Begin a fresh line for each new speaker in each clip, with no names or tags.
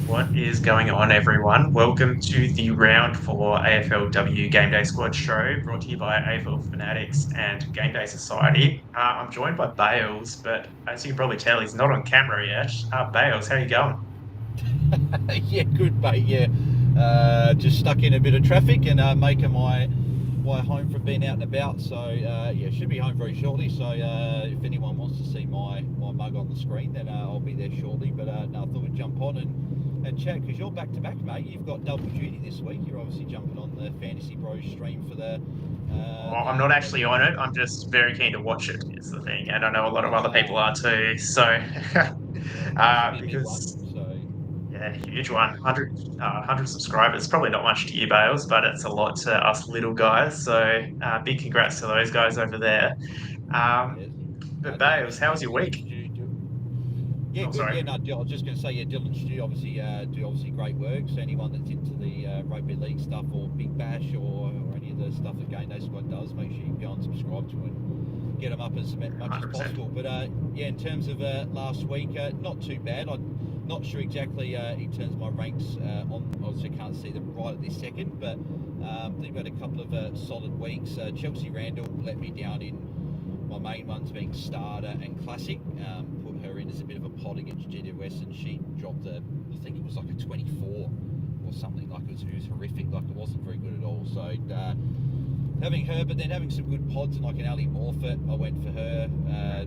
What is going on, everyone? Welcome to the round four AFLW Game Day Squad show brought to you by AFL Fanatics and Game Day Society. I'm joined by Bales, but as you can probably tell, he's not on camera yet. Bales, how you going?
Yeah, good mate. Yeah, just stuck in a bit of traffic and making my way home from being out and about. So yeah, should be home very shortly. So if anyone wants to see my mug on the screen, then I'll be there shortly. But no, I thought we'd jump on and chat because you're back to back, mate. You've got double duty this week. You're obviously jumping on the Fantasy Bros stream for
I'm not actually on it. I'm just very keen to watch it, is the thing. And I know a lot of other people are too. So,
yeah, no, it should be a big one.
because
So
yeah, huge one. 100 subscribers. Probably not much to you, Bales, but it's a lot to us little guys. So big congrats to those guys over there. Um,
yeah,
but
no,
Bales, how was your
Dylan
week?
Stew. Yeah,
Oh,
good.
sorry.
Yeah, no, I was just going to say, yeah, Dylan Stew obviously do obviously great work. So anyone that's into the rugby league stuff or Big Bash or any of the stuff that GameDay Squad does, make sure you go and subscribe to it and get them up as much as
100%.
possible. But yeah, in terms of last week, not too bad. I'm not sure exactly in terms of my ranks. Obviously, can't see them right at this second, but I think we've had a couple of solid weeks. Chelsea Randall let me down in my main ones being starter and classic. Put her in as a bit of a pod against GWS, and she dropped I think it was like a 24 or something. Like it was horrific. Like it wasn't very good at all. So having her, but then having some good pods and like an Ali Morfitt, I went for her.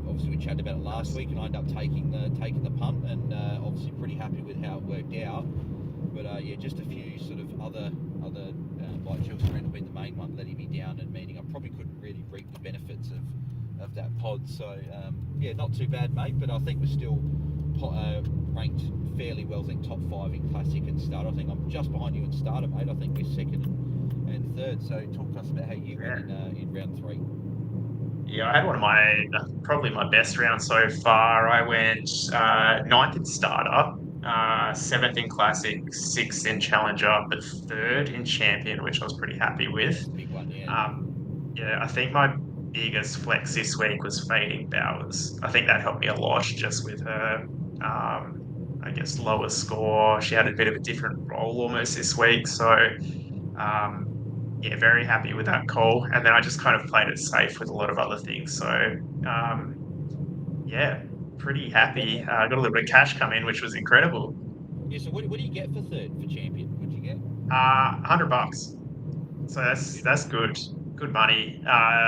Obviously we chatted about it last week, and I ended up taking the punt, and obviously pretty happy with how it worked out. But yeah, just a few sort of other like Chelsea Randall being the main one, letting me down and meaning I probably couldn't really reap the benefits of that pod. So yeah, not too bad, mate. But I think we're still ranked fairly well. I think top 5 in classic and starter. I think I'm just behind you in starter, mate. I think we're second and third. So talk to us about how you
Yeah.
went in round 3.
Yeah, I had one of my probably my best rounds so far. I went ninth in starter, seventh in classic, sixth in challenger, but third in champion, which I was pretty happy with.
That's a big one, yeah.
Um, yeah, I think my biggest flex this week was fading Bowers. I think that helped me a lot just with her, I guess, lower score. She had a bit of a different role almost this week. So, um, yeah, very happy with that call. And then I just kind of played it safe with a lot of other things. So, um, yeah, pretty happy. I got a little bit of cash come in, which was incredible.
Yeah. So what do you get for third for champion? What do you get?
$100. So that's good, good money.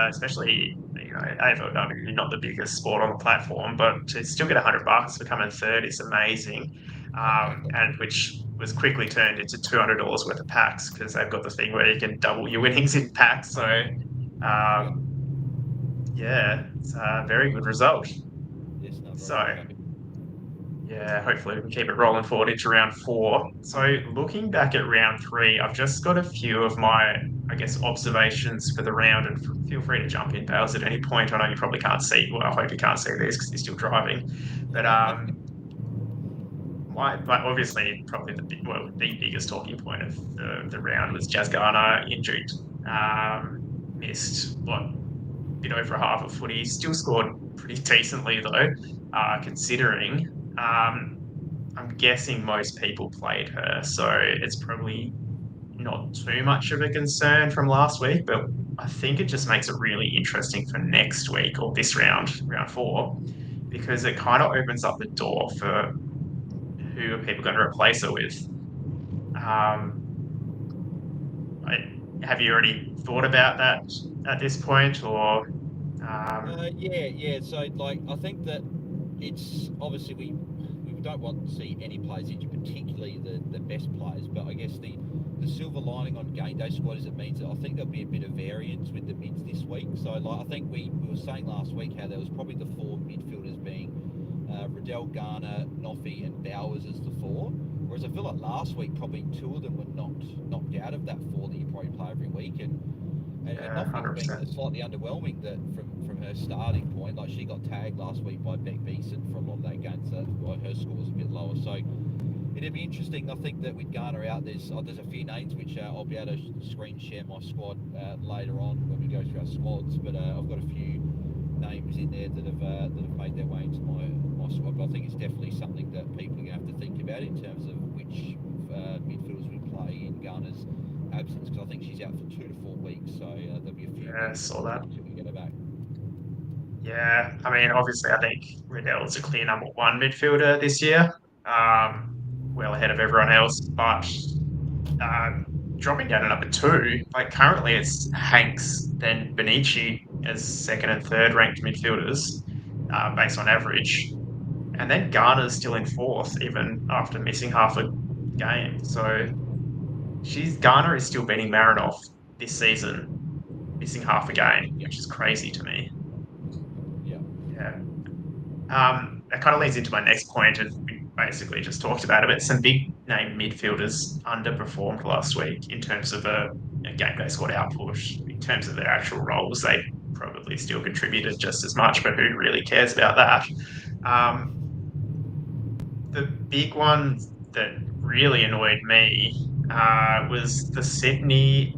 Especially AFLW, not the biggest sport on the platform, but to still get $100 for coming third is amazing. And which was quickly turned into $200 worth of packs because they've got the thing where you can double your winnings in packs. So
Yeah.
um, yeah, it's a very good result.
Yes. No. Very,
So
very happy.
yeah, hopefully we can keep it rolling forward into round four. So looking back at round three, I've just got a few of my, I guess, observations for the round, and feel free to jump in, Bales, at any point. I know you probably can't see. Well, I hope you can't see this because you're still driving. But my obviously probably the biggest talking point of the round was Jazz Garner injured, missed what bit over half a footy. Still scored pretty decently though, considering. I'm guessing most people played her, so it's probably not too much of a concern from last week. But I think it just makes it really interesting for next week or this round, round four, because it kind of opens up the door for who are people going to replace her with. Um, have you already thought about that at this point, or
Yeah, yeah. So, like, I think that it's obviously we don't want to see any players injured, particularly the best players. But I guess the silver lining on Game Day Squad is it means that I think there'll be a bit of variance with the mids this week. So, like, I think we were saying last week how there was probably the 4 midfielders being Riddell, Garner, Noffy, and Bowers as the 4. Whereas I feel like last week probably 2 of them were knocked out of that 4 that you probably play every week, and
yeah, one
Nothing's
hundred
been
percent.
slightly underwhelming that from her starting point. Like she got tagged last week by Beck Beeson for a lot of that game, so that's why her score was a bit lower. So it'd be interesting. I think that with Garner out, there's a few names which I'll be able to screen share my squad later on when we go through our squads. But I've got a few names in there that have made their way into my squad. But I think it's definitely something that people are going to have to think about in terms of which midfielders we play in Garner's absence, because I think she's out for 2 to 4 weeks, so there'll be a few
Yeah,
weeks
saw that.
until we get her back.
Yeah, I mean, obviously, I think Riddell's a clear number one midfielder this year, um, well ahead of everyone else. But uh, dropping down to number two, like currently it's Hanks, then Benici as second and third ranked midfielders based on average. And then Garner's still in fourth, even after missing half a game. So Garner is still beating Marinoff this season, missing half a game,
Yeah,
which is crazy to me.
yeah,
Yeah. That kind of leads into my next point, and we basically just talked about it. But some big name midfielders underperformed last week in terms of a game day squad output. In terms of their actual roles, they probably still contributed just as much, but who really cares about that? Um, the big one that really annoyed me was the Sydney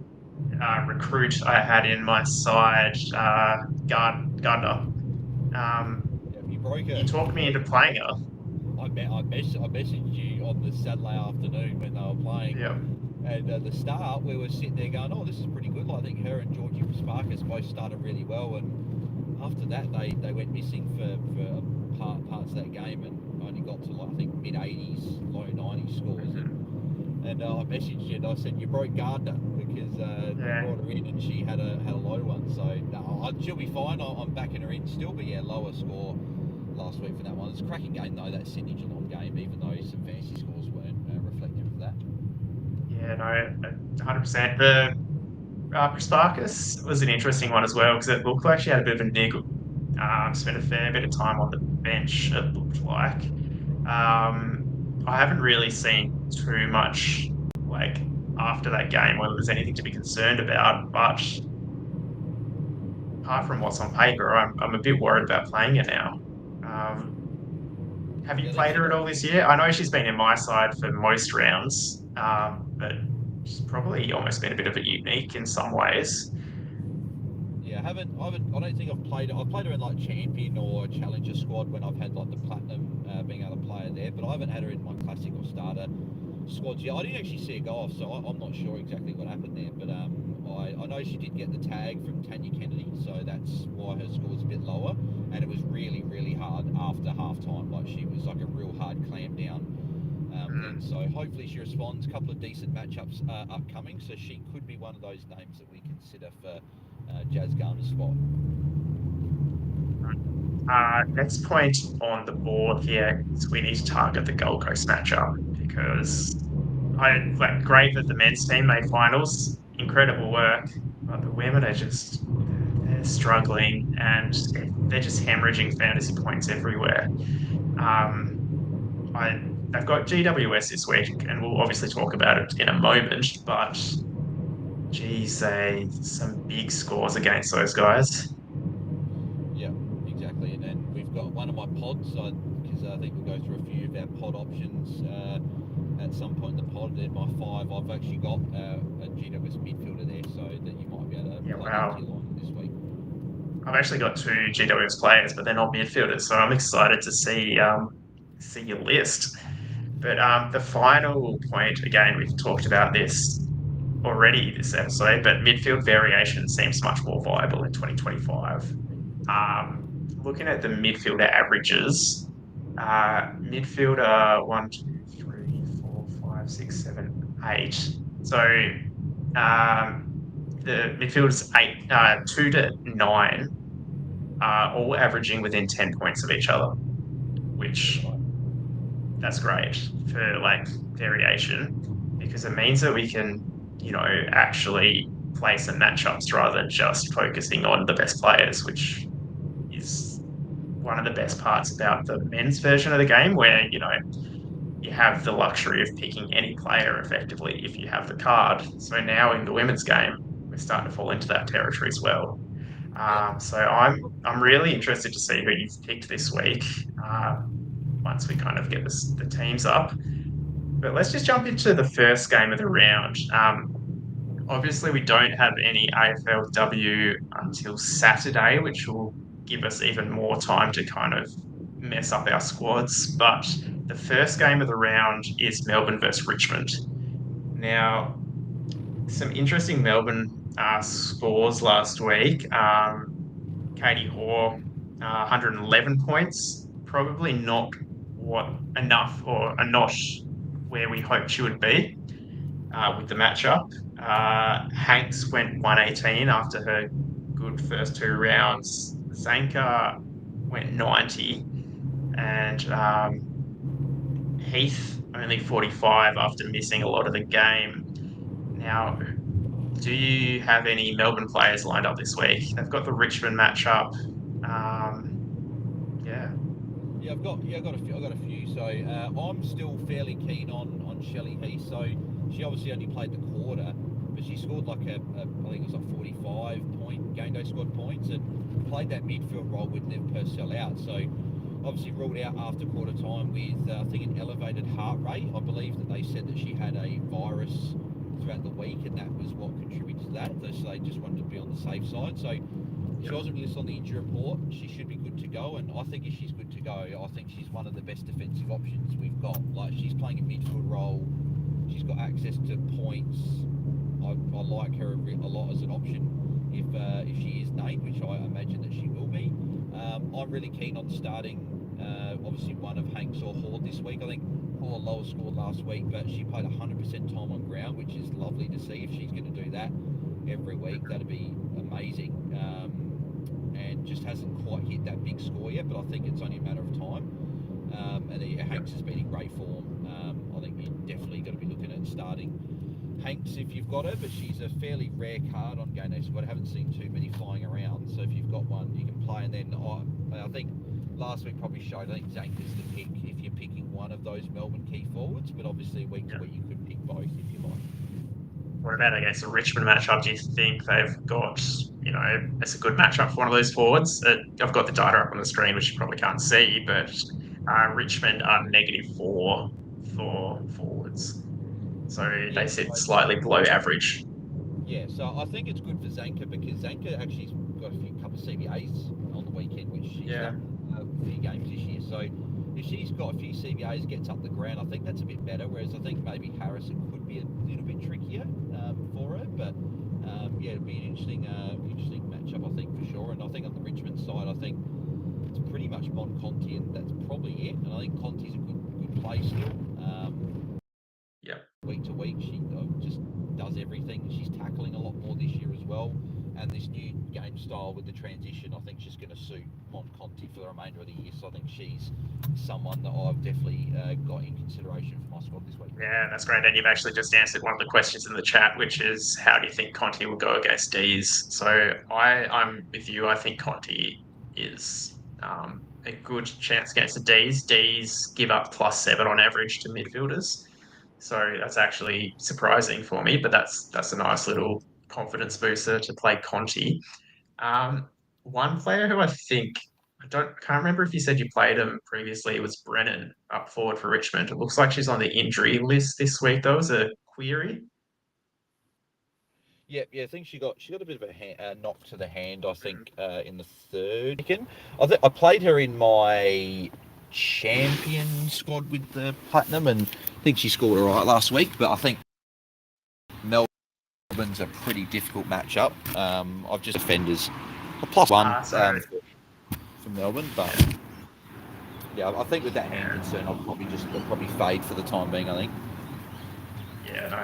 recruit I had in my side, Gardner. Um,
yeah. You broke
he
her.
talked
You
me
broke
into
her.
playing her.
I messaged you on the Saturday afternoon when they were playing,
Yeah.
and at the start we were sitting there going, "Oh, this is pretty good." Like, I think her and Georgie Sparkus both started really well, and after that they went missing for parts of that game and only got to, like, I think mid 80s, low 90s scores. And I messaged you and I said you broke Gardner because you
Yeah.
brought her in and she had a low one. So no, she'll be fine. I'm backing her in still, but yeah, lower score last week for that one. It's a cracking game though, that Sydney Geelong game, even though some fancy scores weren't reflective of that.
Yeah, no, 100%. The Sparkus was an interesting one as well because it looked like she had a bit of a niggle. Spent a fair bit of time on the bench, it looked like. Um, I haven't really seen too much like after that game whether there's anything to be concerned about, but apart from what's on paper, I'm a bit worried about playing it now. Um, have you
Yeah, I think
played
she
her at
got.
all this year? I know she's been in my side for most rounds, but she's probably almost been a bit of a unique in some ways.
Yeah, I don't think I've played. I've played her in like champion or challenger squad when I've had like the platinum being able to play her there, but I haven't had her in my classic or starter squads yet. I didn't actually see her go off, so I'm not sure exactly what happened there. But I know she did get the tag from Tanya Kennedy, so that's why her score was a bit lower. And it was really, really hard after half time. Like, she was like a real hard clamp down. And so hopefully she responds. A couple of decent matchups upcoming, so she could be one of those names that we consider for Jazz Garner's spot.
Next point on the board here is we need to target the Gold Coast matchup because I like great that the men's team made finals, incredible work, but the women are just they're struggling and they're just hemorrhaging fantasy points everywhere. Um, I they've got GWS this week, and we'll obviously talk about it in a moment. But geez, they some big scores against those guys.
Yeah, exactly. And then we've got one of my pods, because I think we'll go through a few of our pod options at some point in the pod. In my five, I've actually got a GWS midfielder there, so that you might be able to
Yeah,
plug
wow.
into your line this week.
I've actually got two GWS players, but they're not midfielders, so I'm excited to see your list. But the final point, again, we've talked about this already this episode, but midfield variation seems much more viable in 2025. Um, Looking at the midfielder averages, midfielder 1, 2, 3, 4, 5, 6, 7, 8. So um, the midfielders 2 to 9 are all averaging within 10 points of each other, which that's great for like variation because it means that we can, actually play some matchups rather than just focusing on the best players, which is one of the best parts about the men's version of the game, where, you have the luxury of picking any player effectively if you have the card. So now in the women's game, we're starting to fall into that territory as well.
Yeah.
So I'm really interested to see who you've picked this week. Once we kind of get the teams up. But let's just jump into the first game of the round. Obviously, we don't have any AFLW until Saturday, which will give us even more time to kind of mess up our squads. But the first game of the round is Melbourne versus Richmond. Now, some interesting Melbourne scores last week. Katie Hoare, 111 points, probably not what enough or not where we hoped she would be with the matchup. Hanks went 118 after her good first two rounds. Zanka went 90, and Heath only 45 after missing a lot of the game. Now, do you have any Melbourne players lined up this week? They've got the Richmond matchup. Um, yeah.
Yeah, I've got a few. So I'm still fairly keen on Shelley Heath. So she obviously only played the quarter, but she scored like I think it was like 45 point GameDay squad points and played that midfield role with Nev Purcell out. So obviously ruled out after quarter time with I think an elevated heart rate. I believe that they said that she had a virus throughout the week, and that was what contributed to that. So they just wanted to be on the safe side. So she wasn't listed on the injury report. She should be good to go, and I think if she's good to go, I think she's one of the best defensive options we've got. Like, she's playing a midfield role. She's got access to points. I like her a lot as an option if she is named, which I imagine that she will be. I'm really keen on starting obviously one of Hanks or Hoare this week. I think Hoare lower scored last week, but she played 100% time on ground, which is lovely to see. If she's going to do that every week, that'd be amazing. And just hasn't quite hit that big score yet, but I think it's only a matter of time. And Hanks has been in great form. I think you definitely got to be looking at starting Hanks if you've got her, but she's a fairly rare card on GameDay squad. I haven't seen too many flying around, so if you've got one, you can play. And then I think last week probably showed, I think Zanka's the pick if you're picking one of those Melbourne key forwards, but obviously week to week you could pick both if you like.
What about against the Richmond matchup? Do you think they've got, it's a good matchup for one of those forwards? I've got the data up on the screen, which you probably can't see, but Richmond are -4 for forwards. So they sit slightly below average.
Yeah, so I think it's good for Zanka because Zanka actually's got a couple of CBAs on the weekend, which she's done a few games this year. So if she's got a few CBAs, gets up the ground, I think that's a bit better. Whereas I think maybe Harrison could be a little bit trickier for her. But yeah, it'll be an interesting matchup, I think, for sure. And I think on the Richmond side, I think it's pretty much Mon Conti, and that's probably it. And I think Conti's a good play still. Week to week, she just does everything. She's tackling a lot more this year as well, and this new game style with the transition, I think she's going to suit Mon Conti for the remainder of the year. So I think she's someone that I've definitely got in consideration for my squad this week.
Yeah, that's great. And you've actually just answered one of the questions in the chat, which is how do you think Conti will go against D's? So I'm with you. I think Conti is a good chance against the D's. D's give up +7 on average to midfielders. So that's actually surprising for me, but that's a nice little confidence booster to play Conti. One player who I think can't remember if you said you played him previously. It was Brennan up forward for Richmond. It looks like she's on the injury list this week. That was a query.
Yeah, I think she got a bit of a knock to the hand. I think in the third. I played her in my champion squad with the platinum, and I think she scored all right last week. But I think Melbourne's a pretty difficult matchup. I've just defenders a +1 for Melbourne, but yeah, I think with that hand concern, I'll probably fade for the time being. I think.
Yeah, no,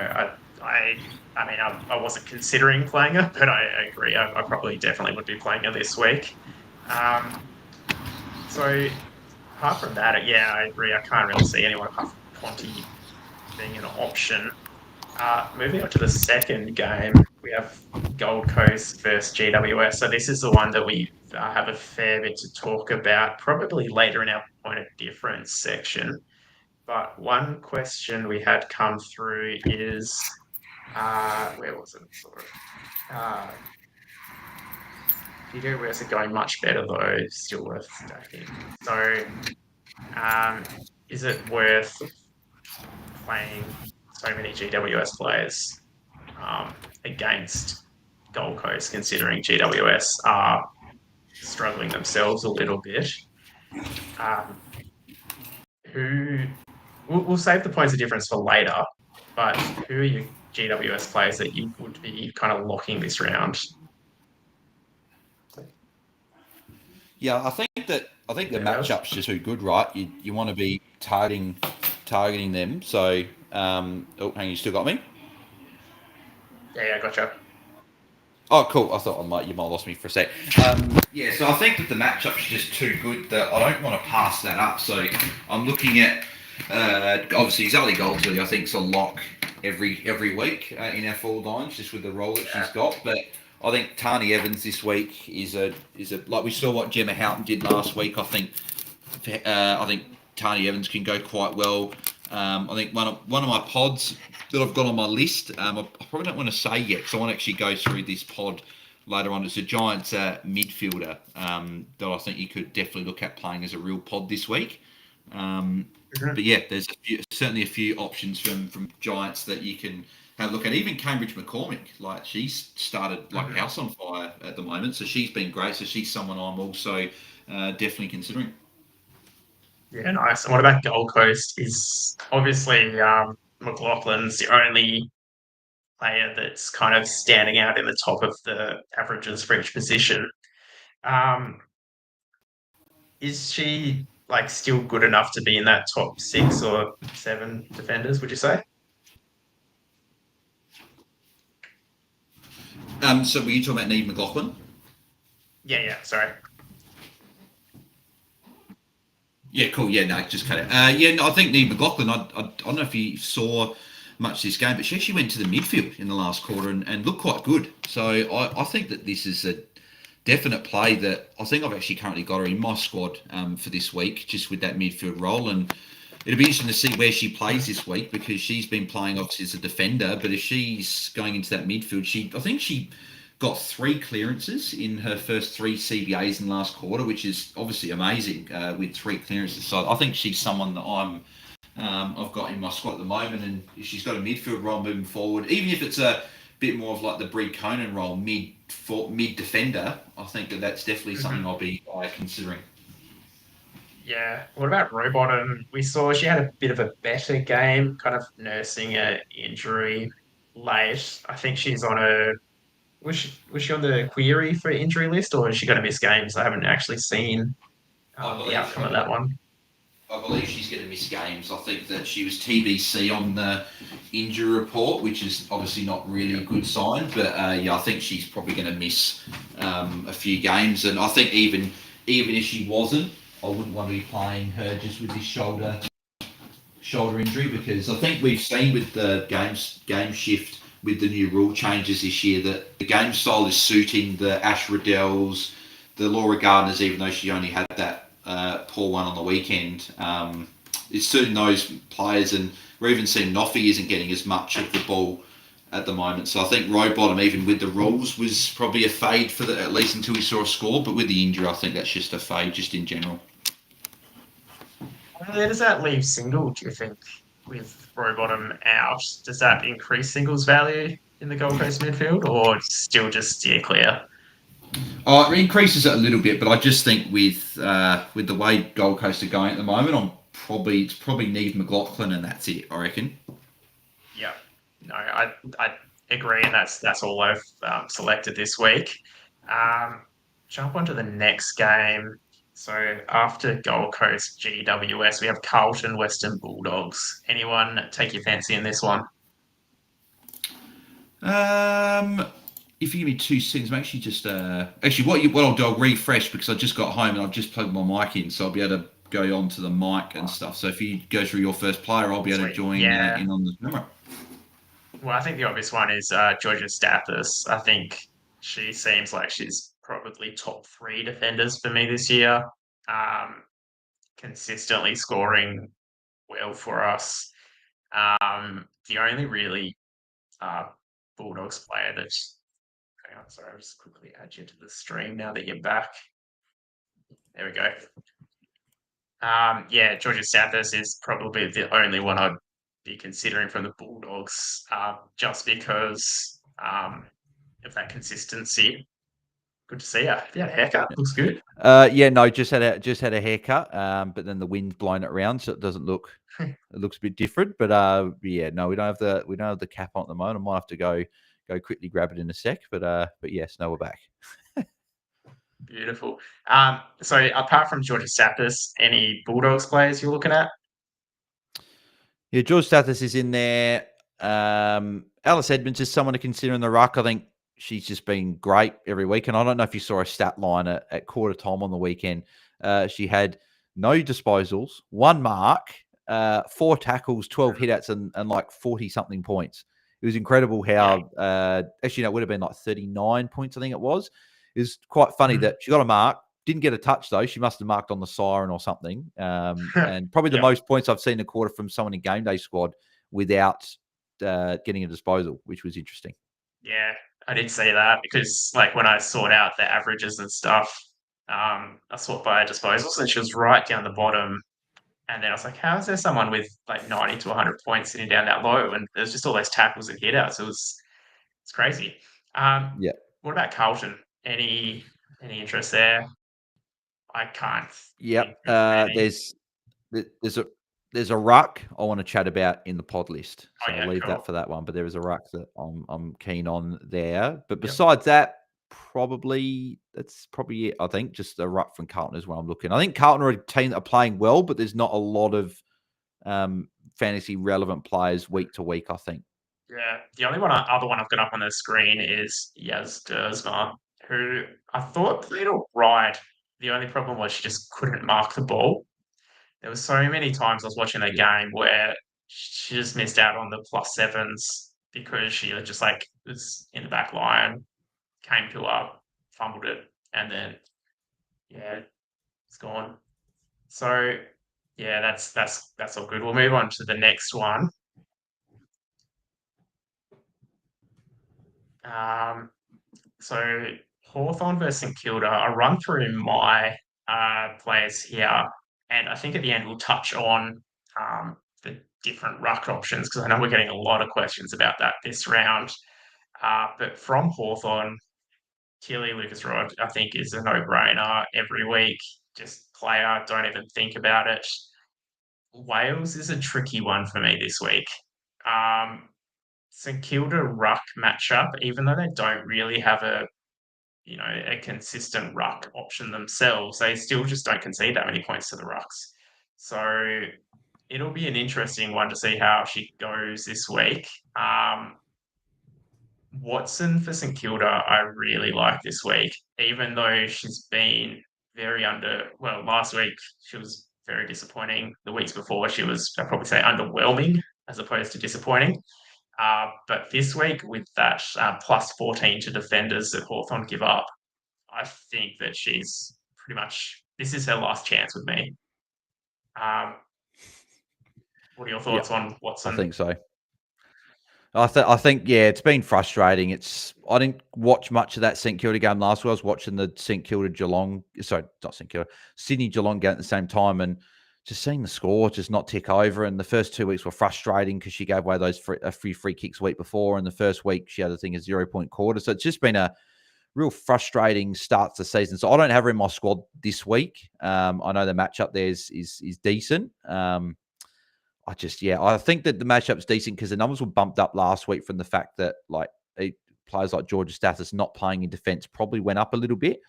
I mean, I wasn't considering playing her, but I agree. I probably definitely would be playing her this week. So apart from that, yeah, I agree. I can't really see anyone apart from Conti being an option. Moving on to the second game, we have Gold Coast versus GWS. So this is the one that we have a fair bit to talk about, probably later in our point of difference section. But one question we had come through is, where was it? GWS are going much better though, still worth stacking. So is it worth playing so many GWS players against Gold Coast, considering GWS are struggling themselves a little bit. Um, who we'll save the points of difference for later, but who are your GWS players that you would be kind of locking this round?
Yeah, I think the
Yeah,
matchup's just too good, right? You want to be targeting them. So, oh, hang on, you still got me?
yeah, gotcha.
Oh, cool. I thought you might have lost me for a sec. Yeah, so I think that the matchup's just too good that I don't want to pass that up. So I'm looking at obviously Zoe Goldsworthy. I think is a lock every week in our forward lines, just with the role that she's
Yeah.
got. But I think Tani Evans this week is a like we saw what Gemma Houghton did last week. I think Tani Evans can go quite well. I think one of my pods that I've got on my list, I probably don't want to say yet because I want to actually go through this pod later on. It's a Giants midfielder that I think you could definitely look at playing as a real pod this week.
Mhm.
But yeah, there's certainly a few options from Giants that you can have a look at. Even Cambridge McCormick, like she's started like
Mhm.
house on fire at the moment, so she's been great. So she's someone I'm also definitely considering.
Yeah, nice. And what about Gold Coast? Is obviously McLaughlin's the only player that's kind of standing out in the top of the averages for each position. Um, is she like still good enough to be in that top 6 or 7 defenders? Would you say?
So were you talking about Neve McLaughlin?
Yeah, yeah. Sorry.
Yeah, cool. Yeah, no, just cut it. Yeah, no, I think Neve McLaughlin. I don't know if you saw much this game, but she actually went to the midfield in the last quarter and looked quite good. So I think that this is a definite play that I think I've actually currently got her in my squad for this week, just with that midfield role. And it'll be interesting to see where she plays this week because she's been playing obviously as a defender, but if she's going into that midfield, I think she got 3 clearances in her first 3 CBAs in the last quarter, which is obviously amazing with 3 clearances. So I think she's someone that I've got in my squad at the moment, and if she's got a midfield role moving forward, even if it's a bit more of like the Brie Conan role, mid defender, I think that's definitely something
Mhm.
I'll be considering.
Yeah. What about Robottom? We saw she had a bit of a better game, kind of nursing a injury late. I think she's on a was she on the query for injury list, or is she going to miss games? I haven't actually seen
I
the
believe
outcome of that one.
I believe she's going to miss games. I think that she was TBC on the injury report, which is obviously not really a
Yeah.
good sign. But yeah, I think she's probably going to miss a few games. And I think even if she wasn't, I wouldn't want to be playing her just with this shoulder injury because I think we've seen with the game shift with the new rule changes this year that the game style is suiting the Ash Riddells, the Laura Gardners, even though she only had that poor one on the weekend. It's suiting those players, and we're even seeing Noffy isn't getting as much of the ball at the moment. So I think Rowbottom, even with the rules, was probably a fade for at least until we saw a score. But with the injury, I think that's just a fade, just in general.
Where does that leave single, do you think, with Rowbottom out? Does that increase singles value in the Gold Coast midfield, or still just steer clear?
It increases it a little bit, but I just think with the way Gold Coast are going at the moment, it's probably Neve McLaughlin and that's it. I reckon.
Yeah. No, I agree, and that's all I've selected this week. Um, jump onto the next game. So after Gold Coast GWS, we have Carlton Western Bulldogs. Anyone take your fancy in this one?
Um, if you give me 2 seconds, I'm actually just actually what I'll do, I'll refresh because I just got home and I've just plugged my mic in, so I'll be able to go on to the mic and
Oh,
stuff. So if you go through your first player, I'll be able to
sweet.
join
Yeah.
in on the camera.
Well, I think the obvious one is Georgia Stathis. I think she seems like she's probably top 3 defenders for me this year. Um, consistently scoring well for us. The only really uh, Bulldogs player that's hang on, sorry, I'll just quickly add you to the stream now that you're back. There we go. Yeah, Georgia Stathis is probably the only one I'd be considering from the Bulldogs, just because of that consistency. Good to see you. Have you had a haircut? Looks good.
Yeah, no, just had a haircut, but then the wind's blown it around, so it doesn't look. It looks a bit different, but yeah, no, we don't have the cap on at the moment. I might have to go quickly grab it in a sec, but yes, no, we're back.
Beautiful. So apart from Georgia Sappis, any Bulldogs players you're looking at?
Yeah, George Stathis is in there. Alice Edmonds is someone to consider in the ruck. I think she's just been great every week. And I don't know if you saw a stat line at quarter time on the weekend. She had no disposals, 1 mark, 4 tackles, 12 hitouts, and like 40 something points. It was incredible how, actually, no, it would have been like 39 points, I think it was. It was quite funny that she got a mark, didn't get a touch though. She must have marked on the siren or something. And probably the most points I've seen in a quarter from someone in Game Day squad without getting a disposal, which was interesting.
Yeah, I did see that because like when I sort out the averages and stuff, I sort by disposals and she was right down the bottom. And then I was like, how is there someone with like 90 to 100 points sitting down that low? And there's just all those tackles and hitouts. It's crazy. Um,
Yeah.
what about Carlton? Any interest there? I can't think
Yep.
of many.
There's a there's a ruck I want to chat about in the pod list,
Oh
so I'll
yeah,
leave that
cool.
for that one. But there is a ruck that I'm keen on there. But
Yep.
besides that, that's probably it. I think just a ruck from Carlton is where I'm looking. I think Carlton are a team that are playing well, but there's not a lot of fantasy relevant players week to week. I think.
Yeah. The only other one I've got up on the screen is Yaz Dersma, who I thought played all right. The only problem was she just couldn't mark the ball. There were so many times I was watching a
Yeah.
game where she just missed out on the plus sevens because she just like was in the back line, came to her, fumbled it, and then yeah, it's gone. So yeah, that's all good. We'll move on to the next one. Um, so Hawthorn versus St Kilda. I'll run through my players here, and I think at the end we'll touch on the different ruck options because I know we're getting a lot of questions about that this round. But from Hawthorn, Keely Lucas Rod, I think, is a no-brainer every week. Just player, don't even think about it. Wales is a tricky one for me this week. Um, St Kilda ruck matchup, even though they don't really have a consistent ruck option themselves, they still just don't concede that many points to the rucks. So it'll be an interesting one to see how she goes this week. Watson for St Kilda, I really like this week, even though she's been well, last week she was very disappointing. The weeks before she was, I'd probably say, underwhelming as opposed to disappointing. But this week, with that plus 14 to defenders that Hawthorn give up, I think that she's pretty much, this is her last chance with me. Um, what are your
Yeah,
thoughts on
I
Watson?
think so. I think yeah, it's been frustrating. I didn't watch much of that St Kilda game last week. I was watching the St Kilda Geelong, sorry, not St Kilda, Sydney Geelong game at the same time, and just seeing the score just not tick over. And the first 2 weeks were frustrating because she gave away a few free kicks a week before, and the first week she had a 0-point quarter. So it's just been a real frustrating start to the season. So I don't have her in my squad this week. I know the matchup there is decent. I think that the matchup's decent because the numbers were bumped up last week from the fact that players like Georgia Stathis not playing in defence probably went up a little bit.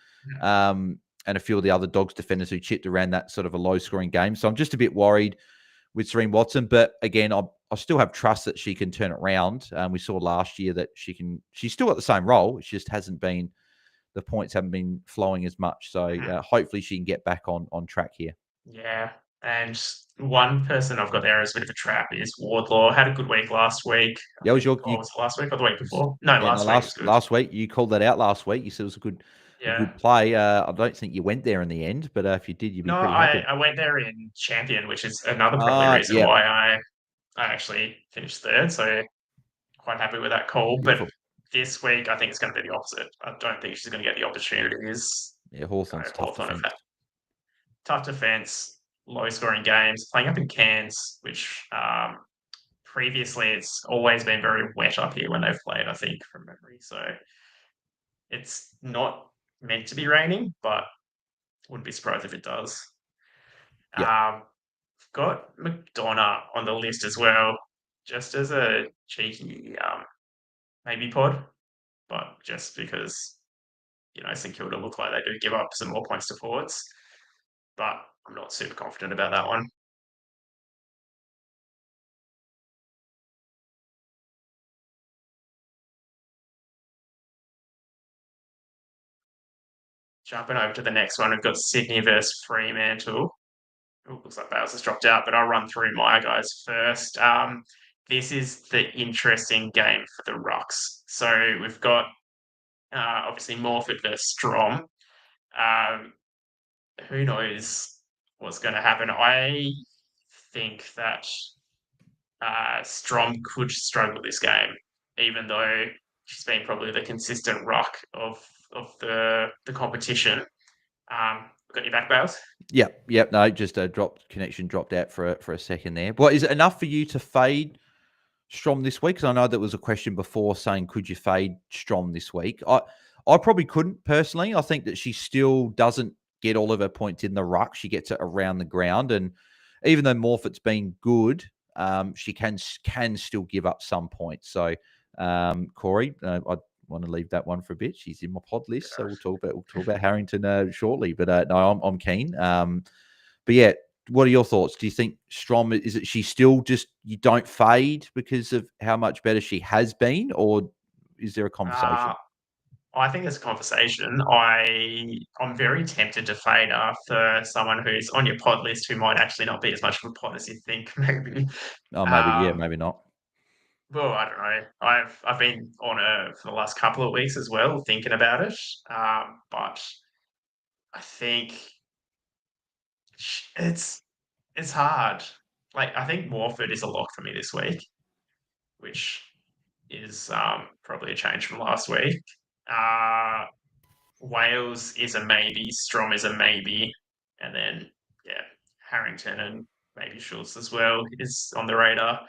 And a few of the other Dogs defenders who chipped around that sort of a low scoring game. So I'm just a bit worried with Serene Watson. But again, I still have trust that she can turn it around. We saw last year that she's still got the same role. It just the points haven't been flowing as much. So hopefully she can get back on track here.
Yeah. And one person I've got there as a bit of a trap is Wardlaw. Had a good week last week. I
Yeah,
think, or was it last week or the week before? No,
yeah, no,
last week was good.
last week you called that out. Last week you said it was a
Yeah.
good play. I don't think you went there in the end, but if you did, you'd be
No,
pretty
I,
happy.
I went there in champion, which is another probably reason
Yeah,
why I actually finished third. So quite happy with that call. But
beautiful.
this week, I think it's going to be the opposite. I don't think she's going to get the opportunities.
Yeah, Hawthorn's tough
Hawthorn have
defence.
had tough defense, low scoring games, playing up in Cairns, which previously it's always been very wet up here when they've played, I think, from memory. So it's not meant to be raining, but wouldn't be surprised if it does.
Yeah.
Got McDonough on the list as well, just as a cheeky maybe pod, but just because St Kilda look like they do give up some more points to forwards, but I'm not super confident about that one. Jumping over to the next one, we've got Sydney versus Fremantle. Ooh, looks like Bales has dropped out, but I'll run through my guys first. This is the interesting game for the Rucks. So we've got obviously Morford versus Strom. Um, who knows what's going to happen? I think that Strom could struggle this game, even though she's been probably the consistent ruck of the competition. Got your back, Bales?
Yep. No, just a connection dropped out for a second there. Well, is it enough for you to fade Strom this week? Because I know there was a question before saying, could you fade Strom this week? I probably couldn't personally. I think that she still doesn't get all of her points in the ruck. She gets it around the ground. And even though Morfitt's been good, she can still give up some points. So, Corey, I want to leave that one for a bit. She's in my pod list, so we'll talk about Harrington shortly. But no, I'm keen. But yeah, what are your thoughts? Do you think Strom is it? She still just you don't fade because of how much better she has been, or is there a
Uh,
conversation?
I think there's a conversation. I'm very tempted to fade her for someone who's on your pod list who might actually not be as much of a pod as you think, maybe.
Oh,
Um,
maybe not.
well, I don't know. I've been on her for the last couple of weeks as well, thinking about it. But I think it's it's hard. Like I think Warford is a lock for me this week, which is probably a change from last week. Uh, Wales is a maybe, Strom is a maybe, and then yeah, Harrington and maybe Schultz as well is on the radar,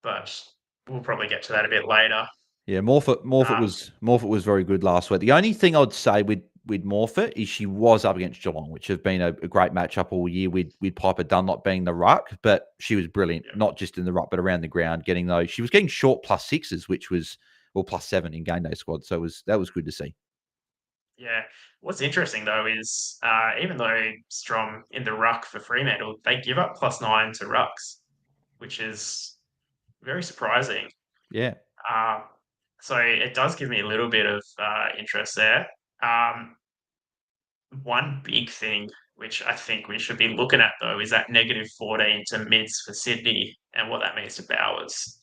but we'll probably get to that a bit later.
Yeah, Morfitt
Um,
was very good last week. The only thing I'd say with Morfitt is she was up against Geelong, which has been a great matchup all year with Piper Dunlop being the ruck, but she was brilliant,
yeah,
not just in the ruck, but around the ground, getting those. She was getting short plus sixes, which was plus seven in game day squad. So that was good to see.
yeah. What's interesting though is even though Strom in the ruck for Fremantle, they give up +9 to rucks, which is very surprising.
Yeah.
Uh, so it does give me a little bit of interest there. Um, One big thing which I think we should be looking at though is that -14 to mids for Sydney and what that means to Bowers.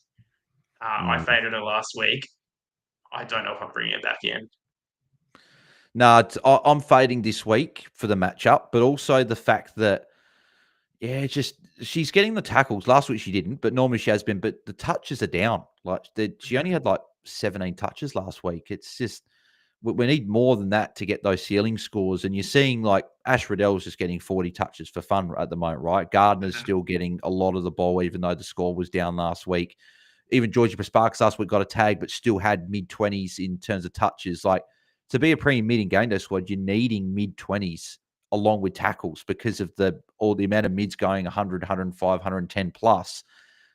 I
Mm.
faded her last week. I don't know if I'm bringing it back in.
No, I'm fading this week for the matchup, but also the fact that yeah, just she's getting the tackles. Last week she didn't, but normally she has been. But the touches are down. Like she only had like 17 touches last week. It's just we need more than that to get those ceiling scores. And you're seeing like Ash Riddell's just getting 40 touches for fun at the moment, right? Gardner's
Mhm.
still getting a lot of the ball, even though the score was down last week. Even Georgie Sparks last week got a tag, but still had mid 20s in terms of touches. Like to be a premium mid in game day squad, you're needing mid 20s along with tackles because of the amount of mids going 100, 105, 110 plus.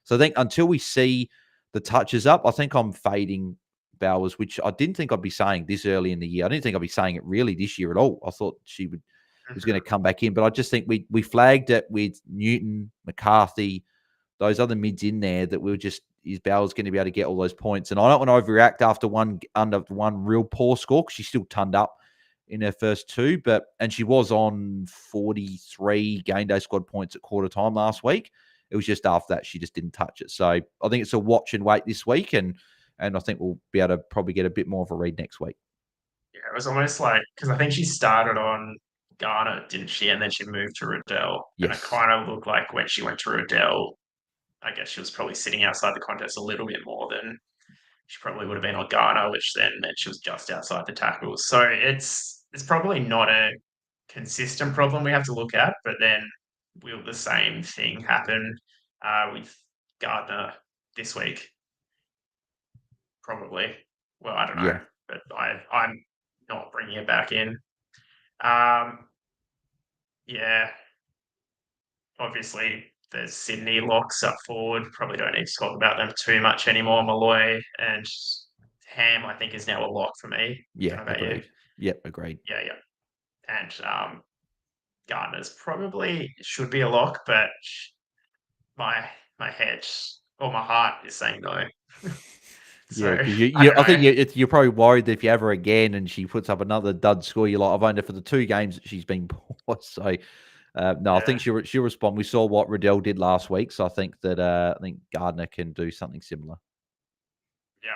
So I think until we see the touches up, I think I'm fading Bowers, which I didn't think I'd be saying this early in the year. I didn't think I'd be saying it really this year at all. I thought she was going to
Mhm.
come back in, but I just think we flagged it with Newton, McCarthy, those other mids in there that we were just is Bowers going to be able to get all those points. And I don't want to overreact after one real poor score because she still turned up in her first two, and she was on 43 game day squad points at quarter time last week. It was just after that she just didn't touch it. So I think it's a watch and wait this week, and I think we'll be able to probably get a bit more of a read next week.
Yeah, it was almost like because I think she started on Ghana, didn't she? And then she moved to Riddell, and it
Yes.
kind of looked like when she went to Riddell, I guess she was probably sitting outside the contest a little bit more than she probably would have been on Ghana, which then meant she was just outside the tackles. So it's probably not a consistent problem we have to look at, but then will the same thing happen with Gardner this week? Probably. Well, I don't know,
Yeah.
but I'm not bringing it back in. Um, yeah, obviously there's Sydney locks up forward. Probably don't need to talk about them too much anymore. Malloy and Ham, I think, is now a lock for me.
Yeah,
Don't know about you.
agreed. Yep, agreed.
Yeah, yeah. And Gardner's probably should be a lock, but my my head or my heart is saying no. So
Yeah, because
I don't
I think
know.
you're probably worried that if you have her again and she puts up another dud score, you're like, I've owned her for the 2 games that she's been poor. So, no, I think
Yeah,
she'll respond. We saw what Riddell did last week, so I think Gardner can do something similar.
yeah.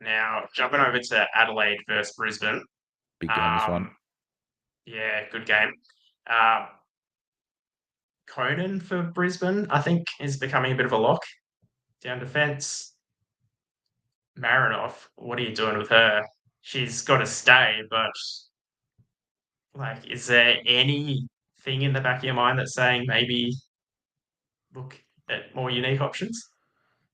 Now jumping over to Adelaide versus Brisbane.
Big game, this one.
Um, yeah, good game. Um, Conan for Brisbane, I think, is becoming a bit of a lock down defence. Marinoff, what are you doing with her? She's got to stay, but like, is there anything in the back of your mind that's saying maybe look at more unique options?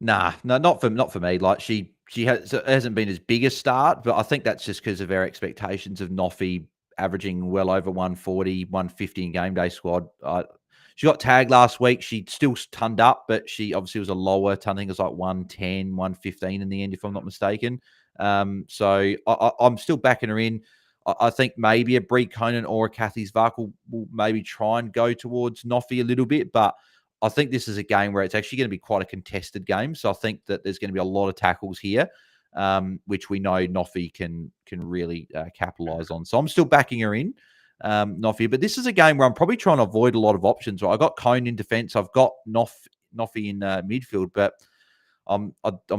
Nah, no, not for me. Like hasn't been as big a start, but I think that's just because of our expectations of Noffy averaging well over 140, 150 in game day squad. She got tagged last week. She still tonned up, but she obviously was a lower ton. I think it was like 110, 115 in the end, if I'm not mistaken. So I'm still backing her in. I think maybe a Brie Conan or a Kathy Zvark will maybe try and go towards Noffy a little bit, but I think this is a game where it's actually going to be quite a contested game. So I think that there's going to be a lot of tackles here, which we know Noffy can really capitalize on. So I'm still backing her in, Noffy. But this is a game where I'm probably trying to avoid a lot of options. Right? I got Cone in defense. I've got Noffy in midfield, but I'm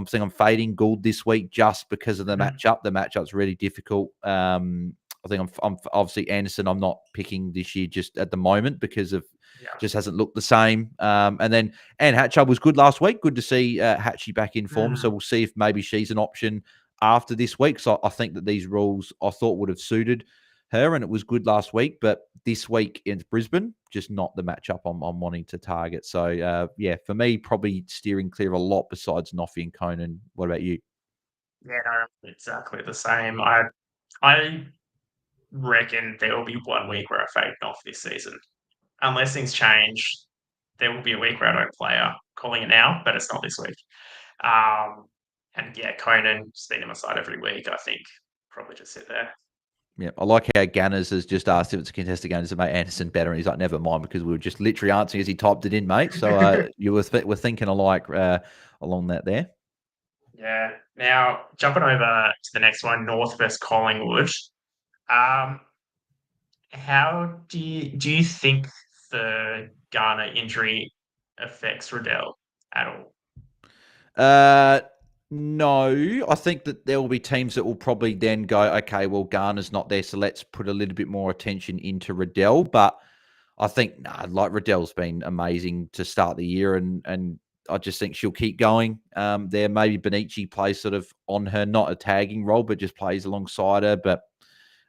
saying I'm fading Gould this week just because of the matchup. The matchup's really difficult. I think I'm obviously Anderson. I'm not picking this year just at the moment because of
Yeah.
just hasn't looked the same. And then Anne Hatchard was good last week. Good to see Hatchie back in form. So
Mm.
we'll see if maybe she's an option after this week. So I think that these rules I thought would have suited her, and it was good last week. But this week in Brisbane, just not the matchup I'm wanting to target. So yeah, for me, probably steering clear a lot besides Noffy and Conan. What about you?
Yeah, no, exactly the same. I reckon there will be one week where I fade off this season. Unless things change, there will be a week where I don't play her. Calling it now, but it's not this week. Um, and yeah, Conan's been in my side every week. I think probably just sit there.
Yeah, I like how Ganners has just asked if it's a contested game. Does it make Anderson better? And he's like, never mind, because we were just literally answering as he typed it in, mate. So you were thinking alike along that there.
Yeah. Now jumping over to the next one, North versus Collingwood. Um, how do you think the Garner injury affects Riddell at all?
Uh, no, I think that there will be teams that will probably then go, okay, well, Garner's not there, so let's put a little bit more attention into Riddell. But I think, like Riddell's been amazing to start the year, and I just think she'll keep going. There, maybe Benici plays sort of on her, not a tagging role, but just plays alongside her. But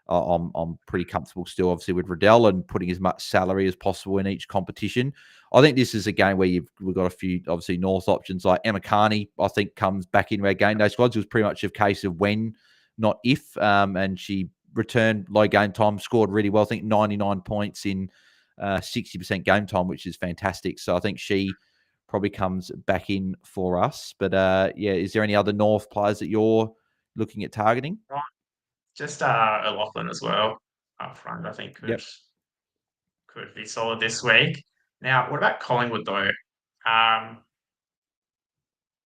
I'm pretty comfortable still, obviously, with Riddell and putting as much salary as possible in each competition. I think this is a game where we've got a few, obviously, North options like Emma Carney, I think, comes back into our game day squads. It was pretty much a case of when, not if. And she returned low game time, scored really well. I think 99 points in 60% game time, which is fantastic. So I think she probably comes back in for us. But yeah, is there any other North players that you're looking at targeting?
Right. Just O'Loughlin as well up front. I think could
Yep.
could be solid this week. Now, what about Collingwood though? Um,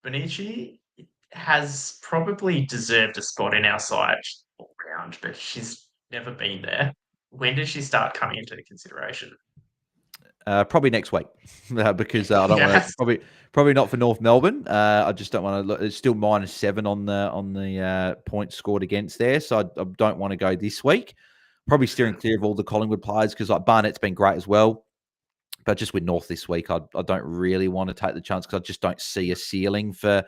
Benici has probably deserved a spot in our side all round, but she's never been there. When does she start coming into consideration?
Probably next week because I don't want to
Yes.
probably not for North Melbourne. I just don't want to look. It's still -7 on the points scored against there, so I don't want to go this week. Probably steering clear of all the Collingwood players because like Barnett's been great as well, but just with North this week, I don't really want to take the chance because I just don't see a ceiling for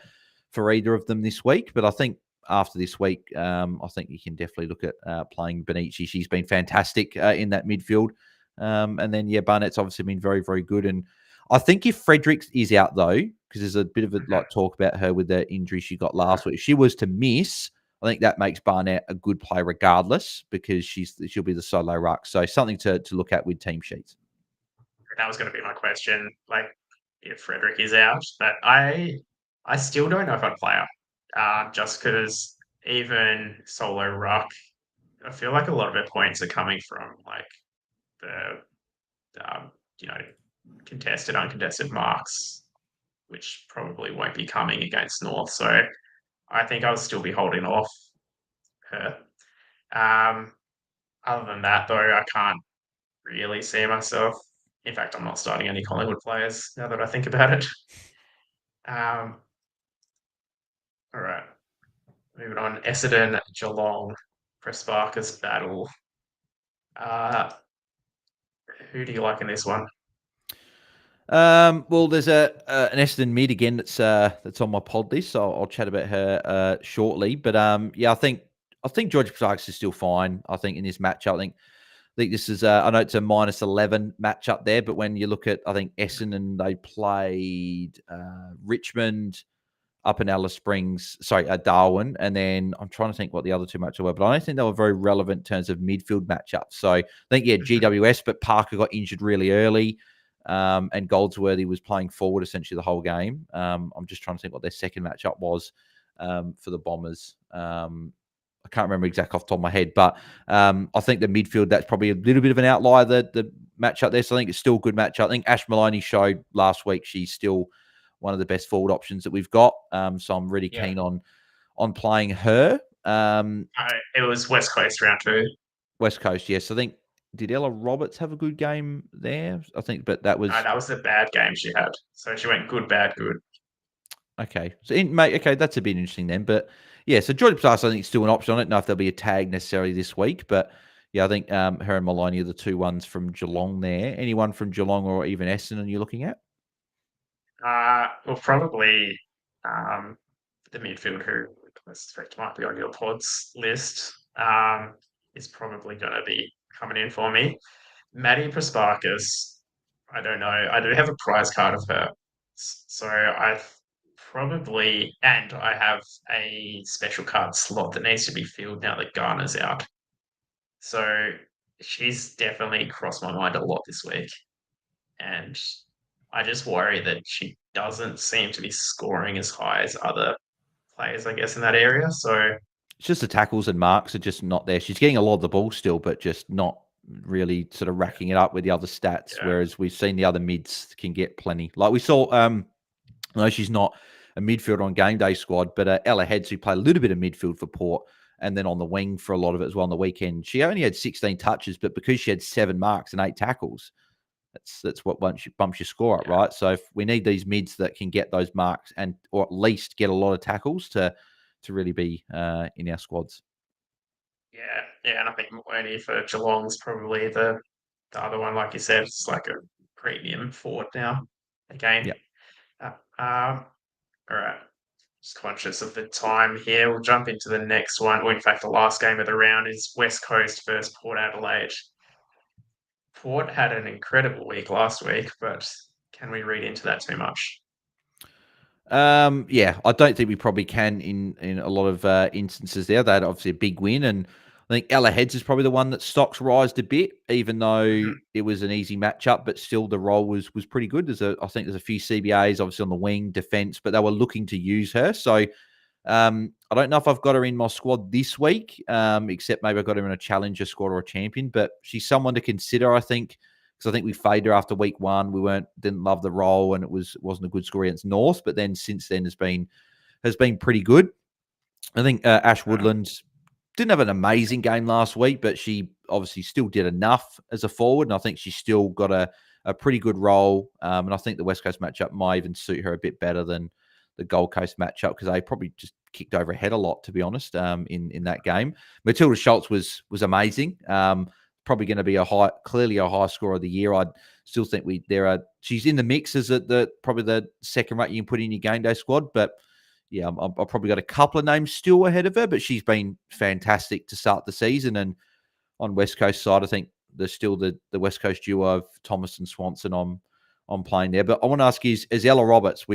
either of them this week. But I think after this week, I think you can definitely look at playing Benici. She's been fantastic in that midfield. And then, yeah, Barnett's obviously been very, very good. And I think if Fredericks is out, though, because there's a bit of a like talk about her with the injury she got last week, if she was to miss, I think that makes Barnett a good play regardless because she'll be the solo ruck. So something to look at with team sheets.
That was going to be my question. Like, if Frederick is out, but I still don't know if I'd play her. Just because even solo ruck, I feel like a lot of her points are coming from like the you know contested, uncontested marks, which probably won't be coming against North. So I think I'll still be holding off her. Um, Other than that, though, I can't really see myself. In fact, I'm not starting any Collingwood players now that I think about it. Um, all right, moving on. Essendon, Geelong, Pressparkers battle. Uh, who do you like in this one?
Well, there's an Essendon mid again that's on my pod list, so I'll chat about her shortly. But yeah, I think George Pressparkers is still fine. I think in this matchup, I think this is I know it's a -11 matchup there, but when you look at I think Essendon, they played Richmond up in Alice Springs, sorry, Darwin, and then I'm trying to think what the other two matchups were, but I don't think they were very relevant in terms of midfield matchups. So I think yeah, GWS, but Parker got injured really early. And Goldsworthy was playing forward essentially the whole game. I'm just trying to think what their second matchup was for the Bombers. I can't remember exactly off the top of my head, but I think the midfield, that's probably a little bit of an outlier, the matchup there. So I think it's still a good matchup. I think Ash Maloney showed last week she's still one of the best forward options that we've got. So I'm really
Yeah,
keen on playing her.
it was West Coast round two.
West Coast, yes. I think, did Ella Roberts have a good game there? I think, but that was...
That was the bad game she had. So she went good, bad, good.
Okay. So, okay, that's a bit interesting then. But yeah, so Jordan Plus, I think, is still an option. I don't know if there'll be a tag necessarily this week, but yeah, I think her and Maloney are the two ones from Geelong there. Anyone from Geelong or even Essendon you're looking at?
Well, probably the midfield who I suspect might be on your pods list is probably going to be coming in for me. Maddie Prasparkas, I don't know. I do have a prize card of her. So I probably, and I have a special card slot that needs to be filled now that Garner's out. So she's definitely crossed my mind a lot this week. And I just worry that she doesn't seem to be scoring as high as other players, I guess, in that area. So
It's just the tackles and marks are just not there. She's getting a lot of the ball still, but just not really sort of racking it up with the other stats.
yeah,
Whereas we've seen the other mids can get plenty. Like we saw, I know she's not a midfielder on game day squad, but Ella Heads, who played a little bit of midfield for Port and then on the wing for a lot of it as well on the weekend, she only had 16 touches, but because she had 7 marks and 8 tackles, that's what bumps your score up,
yeah,
right? So if we need these mids that can get those marks and or at least get a lot of tackles to really be in our squads.
yeah. And I think Maloney for Geelong's probably the other one, like you said, it's like a premium forward now. Again,
Yeah.
all right. Just conscious of the time here. We'll jump into the next one. Or in fact, the last game of the round is West Coast versus Port Adelaide. Port had an incredible week last week, but can we read into that too much?
Yeah, I don't think we probably can in a lot of instances there. They had obviously a big win, and I think Ella Heads is probably the one that stocks rised a bit, even though
Mhm.
it was an easy matchup, but still the role was pretty good. I think there's a few CBAs obviously on the wing defense, but they were looking to use her. So I don't know if I've got her in my squad this week, except maybe I've got her in a challenger squad or a champion, but she's someone to consider, I think, because I think we faded her after week one. We didn't love the role, and wasn't a good score against North. But then since then has been pretty good. I think Ash
Uh,
Woodlands didn't have an amazing game last week, but she obviously still did enough as a forward, and I think she's still got a pretty good role. And I think the West Coast matchup might even suit her a bit better than the Gold Coast matchup because they probably just kicked over her head a lot, to be honest, in that game. Matilda Schultz was amazing. Probably going to be clearly a high scorer of the year. I still think she's in the mix as probably the second rate you can put in your game day squad, but yeah, I've probably got a couple of names still ahead of her, but she's been fantastic to start the season. And on West Coast side, I think there's still the West Coast duo of Thomas and Swanson on playing there. But I want to ask you, is Ella Roberts,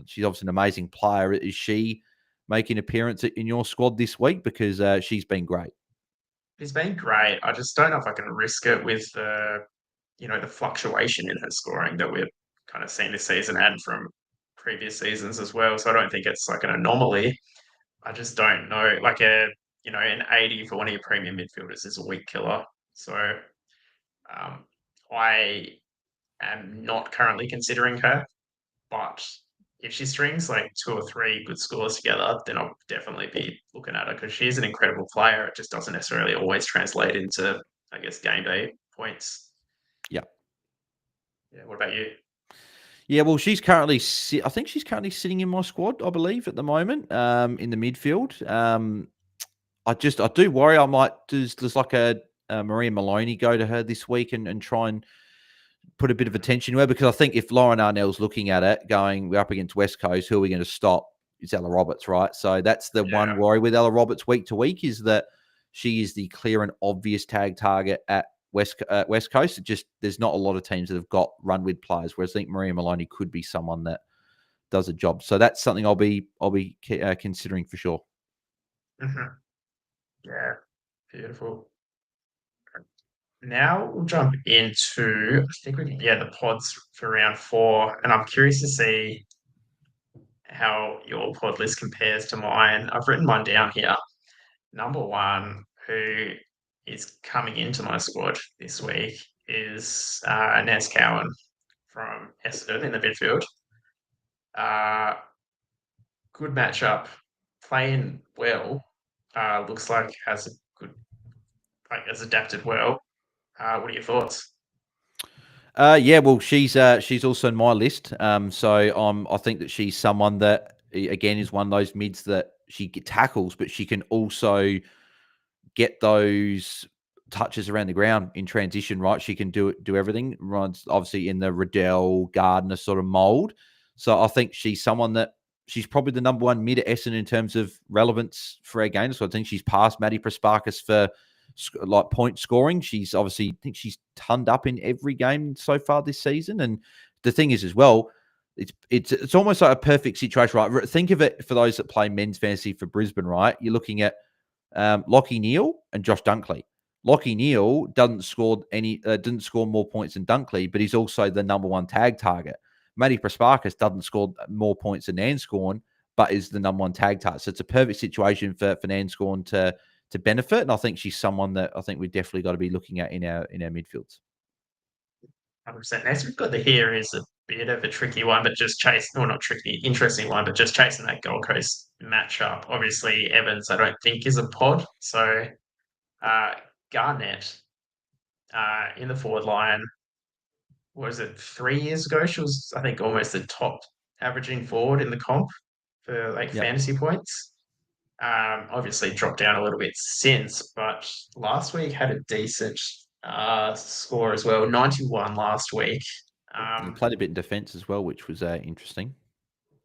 she's obviously an amazing player. Is she make an appearance in your squad this week? Because she's been great.
It's been great. I just don't know if I can risk it with the fluctuation in her scoring that we've kind of seen this season and from previous seasons as well. So I don't think it's like an anomaly. I just don't know. Like an 80 for one of your premium midfielders is a weak killer. So I am not currently considering her, but if she strings like two or three good scores together, then I'll definitely be looking at her because she's an incredible player. It just doesn't necessarily always translate into, I guess, game day points.
Yeah.
Yeah. What about you?
Yeah, well, I think she's currently sitting in my squad, I believe, at the moment, in the midfield. I do worry I might there's like a Maria Maloney go to her this week and try and put a bit of attention to her, because I think if Lauren Arnell's looking at it, going, we're up against West Coast, who are we going to stop? It's Ella Roberts, right? So that's the one
Yeah.
worry with Ella Roberts week to week, is that she is the clear and obvious tag target at West Coast. There's not a lot of teams that have got run with players, whereas I think Maria Maloney could be someone that does a job. So that's something I'll be considering for sure.
Mhm. Yeah. Beautiful. Now we'll jump into, I think the pods for round four. And I'm curious to see how your pod list compares to mine. I've written mine down here. Number one, who is coming into my squad this week, is Naz Cowan from Essendon in the midfield. Good matchup, playing well. Looks like has a good, like, has adapted well. What are your thoughts?
Yeah, well, she's also in my list. I think that she's someone that again is one of those mids that she tackles, but she can also get those touches around the ground in transition. Right, she can do everything. Runs obviously in the Riddell Gardner sort of mold. So I think she's someone that she's probably the number one mid at Essendon in terms of relevance for our game. So I think she's passed Maddie Prasparkas for like point scoring. She's obviously, I think she's turned up in every game so far this season. And the thing is, as well, it's almost like a perfect situation, right? Think of it for those that play men's fantasy for Brisbane, right? You're looking at Lockie Neal and Josh Dunkley. Lockie Neal didn't score more points than Dunkley, but he's also the number one tag target. Maddie Prasparkas doesn't score more points than Nanscorn, but is the number one tag target. So it's a perfect situation for Nanscorn to benefit. And I think she's someone that I think we definitely got to be looking at in our midfields.
100%. Next we've got the here is a bit of a tricky one, but just chasing, or not tricky, interesting one, but just chasing that Gold Coast matchup. Obviously, Evans, I don't think is a pod. So uh, Garnett in the forward line, what was it, 3 years ago? She was, I think, almost the top averaging forward in the comp for like
Yep.
fantasy points. Obviously dropped down a little bit since, but last week had a decent score as well. 91 last week.
He
Um,
played a bit in defence as well, which was interesting.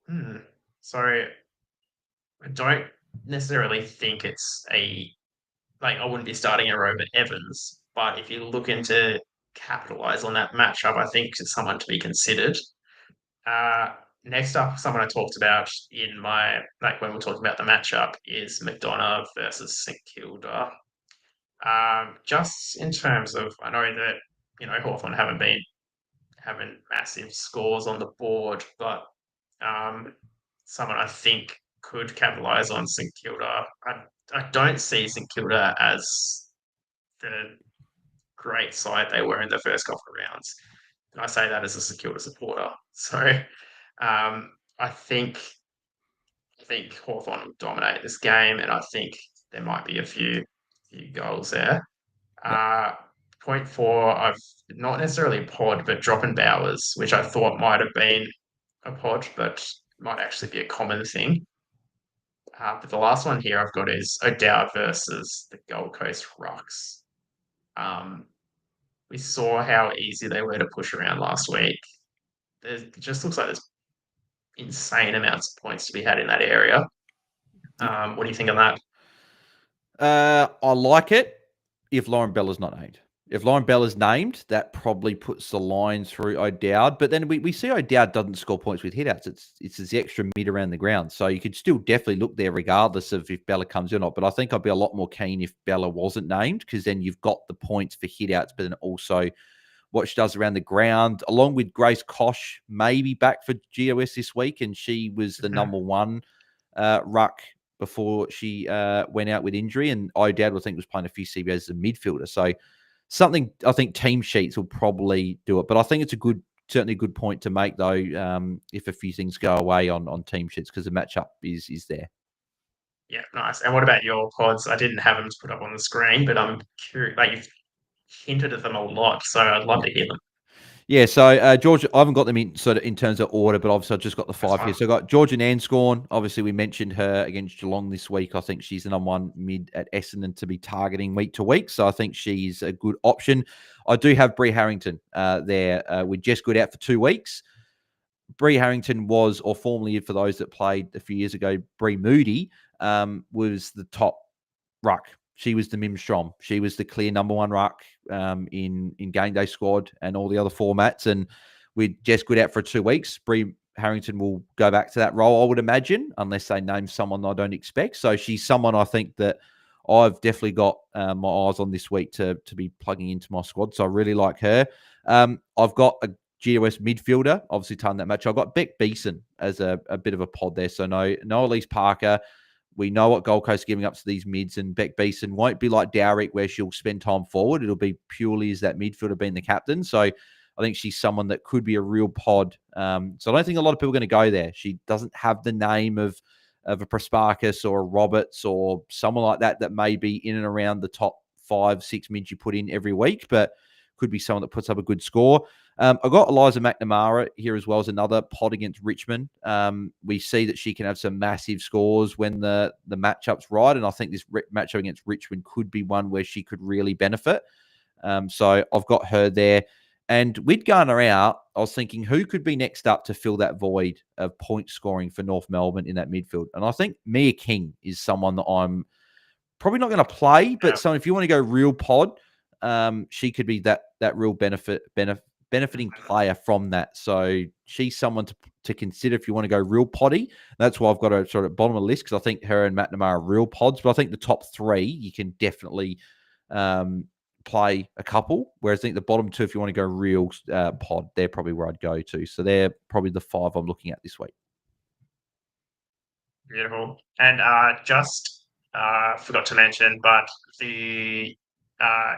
hmm. So I don't necessarily think it's I wouldn't be starting her over Evans, but if you're looking to capitalize on that matchup, I think it's someone to be considered. Uh, Next up, someone I talked about in my, like when we're talking about the matchup, is McDonough versus St Kilda. Just in terms of, I know that Hawthorn haven't been having massive scores on the board, but um, someone I think could capitalise on St Kilda. I don't see St Kilda as the great side they were in the first couple of rounds. And I say that as a St Kilda supporter. So I think Hawthorn will dominate this game, and I think there might be a few goals there.
Yep.
Uh, Point four, I've not necessarily a pod, but dropping Bowers, which I thought might have been a pod, but might actually be a common thing. But the last one here I've got is O'Dowd versus the Gold Coast Rocks. Um, we saw how easy they were to push around last week. It just looks like there's insane amounts of points to be had in that area.
Yep.
What do you think of that?
I like it if Lauren Bella's not named.
If Lauren Bella's named, that probably puts the line through O'Dowd. But then we see O'Dowd doesn't score points with hitouts. It's the extra mid around the ground. So you could still definitely look there regardless of if Bella comes in or not. But I think I'd be a lot more keen if Bella wasn't named, because then you've got the points for hitouts, but then also what she does around the ground, along with Grace Koch, maybe back for GOS this week. And she was the number one ruck before she went out with injury. And O'Dowd, I think, was playing a few CBAs as a midfielder. So something I think team sheets will probably do it. But I think it's certainly a good point to make, though, if a few things go away on team sheets, because the matchup is there.
Yeah, nice. And what about your pods? I didn't have them to put up on the screen, but I'm curious. Like, you've hinted at them a lot, so I'd love to hear them.
Yeah, so George, I haven't got them in sort of in terms of order, but obviously I've just got the five here. So I got Georgia Nanscorn. Obviously, we mentioned her against Geelong this week. I think she's the number one mid at Essendon to be targeting week to week. So I think she's a good option. I do have Bree Harrington there with Jess Good out for 2 weeks. Bree Harrington was, or formerly for those that played a few years ago, Bree Moody was the top ruck. She was the Mim Strom. She was the clear number one ruck in GameDay squad and all the other formats. And with Jess Good out for 2 weeks, Bree Harrington will go back to that role, I would imagine, unless they name someone I don't expect. So she's someone I think that I've definitely got my eyes on this week to be plugging into my squad. So I really like her. I've got a GOS midfielder, obviously targeting that match. I've got Beck Beeson as a bit of a pod there. So no Elise Parker. We know what Gold Coast are giving up to these mids, and Beck Beeson won't be like Dowrick where she'll spend time forward. It'll be purely as that midfielder being the captain. So I think she's someone that could be a real pod. So I don't think a lot of people are going to go there. She doesn't have the name of a Prosparkis or a Roberts or someone like that may be in and around the top 5-6 mids you put in every week, but could be someone that puts up a good score. I've got Eliza McNamara here as well as another pod against Richmond. We see that she can have some massive scores when the matchup's right, and I think this matchup against Richmond could be one where she could really benefit. So I've got her there. And with Garner out, I was thinking who could be next up to fill that void of point scoring for North Melbourne in that midfield. And I think Mia King is someone that I'm probably not going to play, but someone, if you want to go real pod, she could be that real benefiting player from that. So she's someone to consider if you want to go real poddy. That's why I've got her sort of bottom of the list, because I think her and McNamara are real pods. But I think the top three, you can definitely play a couple. Whereas I think the bottom two, if you want to go real pod, they're probably where I'd go to. So they're probably the 5 I'm looking at this week.
Beautiful. And just forgot to mention, but the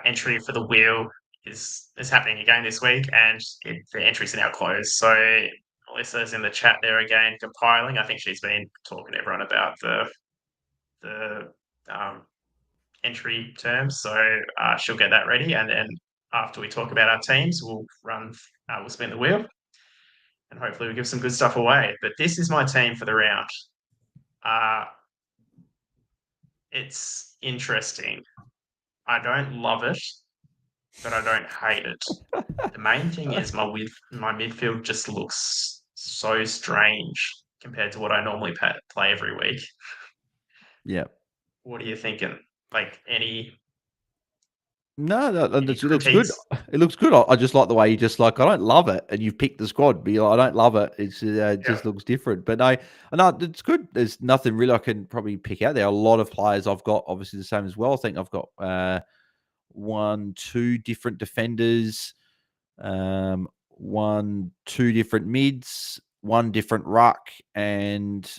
entry for the wheel is happening again this week, and the entries are now closed. So Alyssa's in the chat there again, compiling. I think she's been talking to everyone about the entry terms. So she'll get that ready, and then after we talk about our teams, we'll spin the wheel, and hopefully we give some good stuff away. But this is my team for the round. It's interesting. I don't love it, but I don't hate it. The main thing is my midfield just looks so strange compared to what I normally play every week.
Yeah.
What are you thinking? Like any?
No, it looks good. It looks good. I just like the way you just like, I don't love it, and you've picked the squad, but I don't love it. It's just looks different. But no, it's good. There's nothing really I can probably pick out. There are a lot of players I've got, obviously the same as well. I think I've got 2 different defenders, 2 different mids, 1 different ruck, and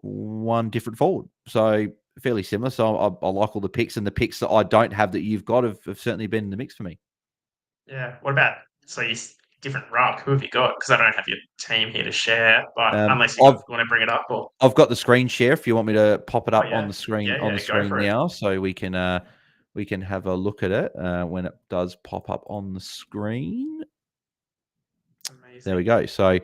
1 different forward. So fairly similar. So I like all the picks, and the picks that I don't have that you've got have certainly been in the mix for me.
Yeah. What about, so you different ruck? Who have you got? Because I don't have your team here to share, but unless you want to bring it up, or
I've got the screen share. If you want me to pop it up on the screen now, so we can have a look at it when it does pop up on the screen. Amazing. There we go. So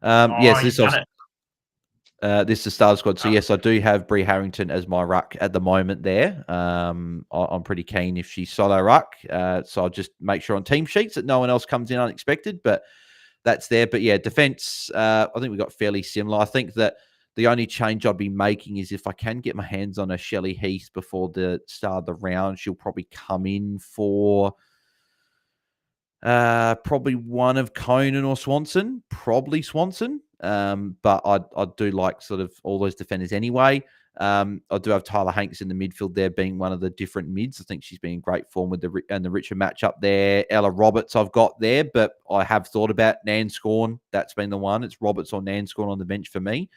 yes, this is the starter squad. So yes, I do have Bree Harrington as my ruck at the moment there. I'm pretty keen if she's solo ruck. So I'll just make sure on team sheets that no one else comes in unexpected, but that's there. But yeah, defense, I think we got fairly similar. I think that the only change I'd be making is if I can get my hands on a Shelley Heath before the start of the round, she'll probably come in for Probably one of Conan or Swanson. Probably Swanson. But I do like sort of all those defenders anyway. I do have Tyler Hanks in the midfield there, being one of the different mids. I think she's been in great form with the richer matchup there. Ella Roberts I've got there, but I have thought about Nanscorn. That's been the one. It's Roberts or Nanscorn on the bench for me.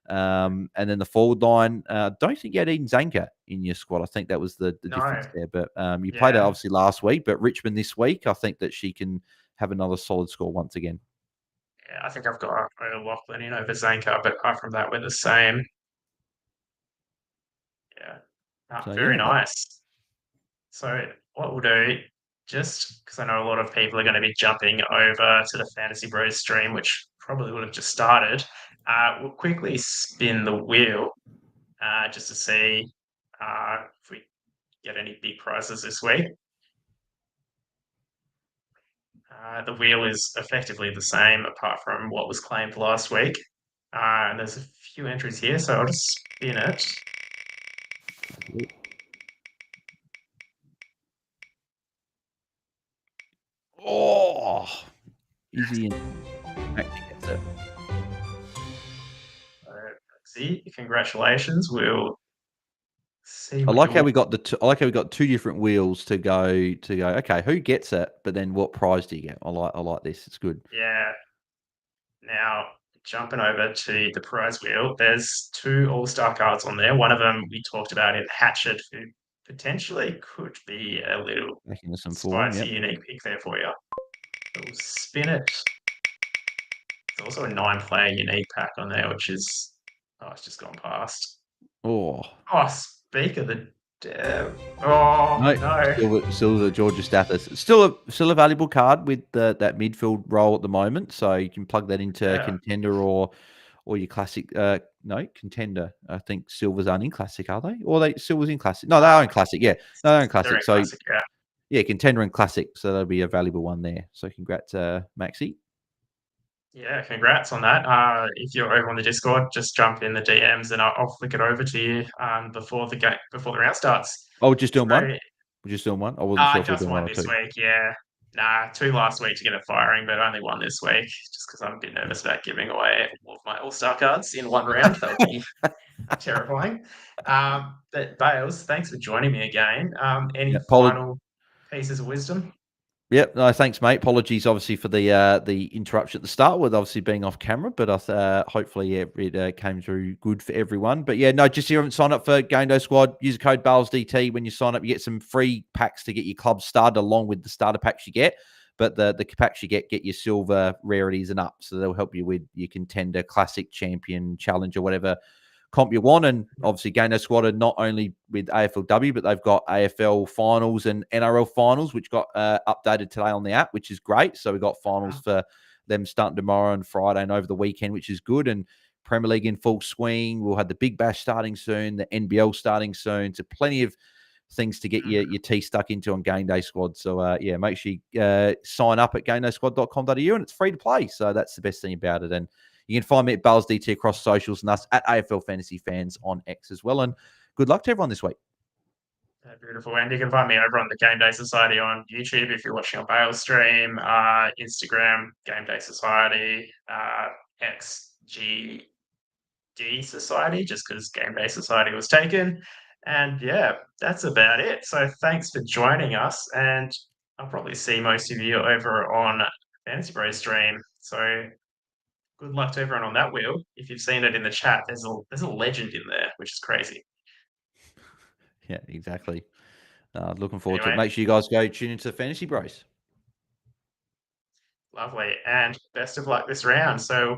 And then the forward line, don't think you had Eden Zanker in your squad. I think that was the difference
No.
there. But you played her
Yeah.
obviously last week, but Richmond this week, I think that she can have another solid score once again.
Yeah, I think I've got Lachlan in over Zanka, but apart from that, we're the same. Yeah.
So
Very
yeah,
nice. So what we'll do, just because I know a lot of people are going to be jumping over to the Fantasy Bros stream, which probably would have just started, we'll quickly spin the wheel just to see if we get any big prizes this week. The wheel is effectively the same apart from what was claimed last week. And there's a few entries here, so I'll just spin it.
oh, Izzy and actually gets it.
See, congratulations. We'll see
I
what
like
you
how
would.
we got I like how we got two different wheels to go. Okay, who gets it? But then what prize do you get? I like this. It's good.
Yeah. Now, jumping over to the prize wheel, there's two all-star cards on there. One of them we talked about in Hatchet, who potentially could be a little
Back into some form.
spicy,
Yep.
unique pick there for you. We'll spin it. There's also a 9-player unique pack on there, which is it's just gone past.
Oh
Oh, speak of the dev. Oh
no,
no.
Silver Georgia Stathis. Still a valuable card with that midfield role at the moment. So you can plug that into
Yeah.
contender or your classic. No, contender. I think Silver's aren't in classic, are they? Or Silver's in classic? No, they are in classic. Yeah, no, they're in
They're
classic.
in
So
classic, yeah.
yeah, contender and classic. So that'll be a valuable one there. So congrats, Maxi.
Yeah, congrats on that. If you're over on the Discord, just jump in the DMs and I'll flick it over to you before the round starts.
Oh, we're just doing one.
So,
We're just doing one. I wasn't sure if we're
just
doing one
one
or
this
two.
week, yeah. Nah, two last week to get it firing, but only one this week, just because I'm a bit nervous about giving away all of my All-Star cards in one round. That would be terrifying. But Bales, thanks for joining me again. Any
Yeah,
final pieces of wisdom?
Yep. No, thanks, mate. Apologies, obviously, for the interruption at the start with obviously being off camera, but hopefully it came through good for everyone. But yeah, no, just if you haven't signed up for GameDay Squad, use the code BalesDT when you sign up. You get some free packs to get your club started along with the starter packs you get. But the packs you get your silver rarities and up, so they'll help you with your contender, classic, champion, challenge, or whatever comp you want. And obviously GameDay Squad are not only with AFLW, but they've got AFL finals and NRL finals, which got updated today on the app, which is great. So we've got finals for them starting tomorrow and Friday and over the weekend, which is good. And Premier League in full swing. We'll have the Big Bash starting soon, the NBL starting soon. So plenty of things to get your teeth stuck into on GameDay Squad. So yeah, make sure you sign up at gamedaysquad.com.au, and it's free to play. So that's the best thing about it. And you can find me at BalesDT across socials and us at AFL Fantasy Fans on X as well. And good luck to everyone this week.
Beautiful. And you can find me over on the Game Day Society on YouTube if you're watching on Bale's stream, Instagram, Game Day Society, XGD Society, just because Game Day Society was taken. And yeah, that's about it. So thanks for joining us. And I'll probably see most of you over on Fantasy Bros stream. So good luck to everyone on that wheel. If you've seen it in the chat, there's a legend in there, which is crazy.
Yeah, exactly. Looking forward to it.
Anyway,
Make sure you guys go tune into the Fantasy Bros.
lovely. And best of luck this round. So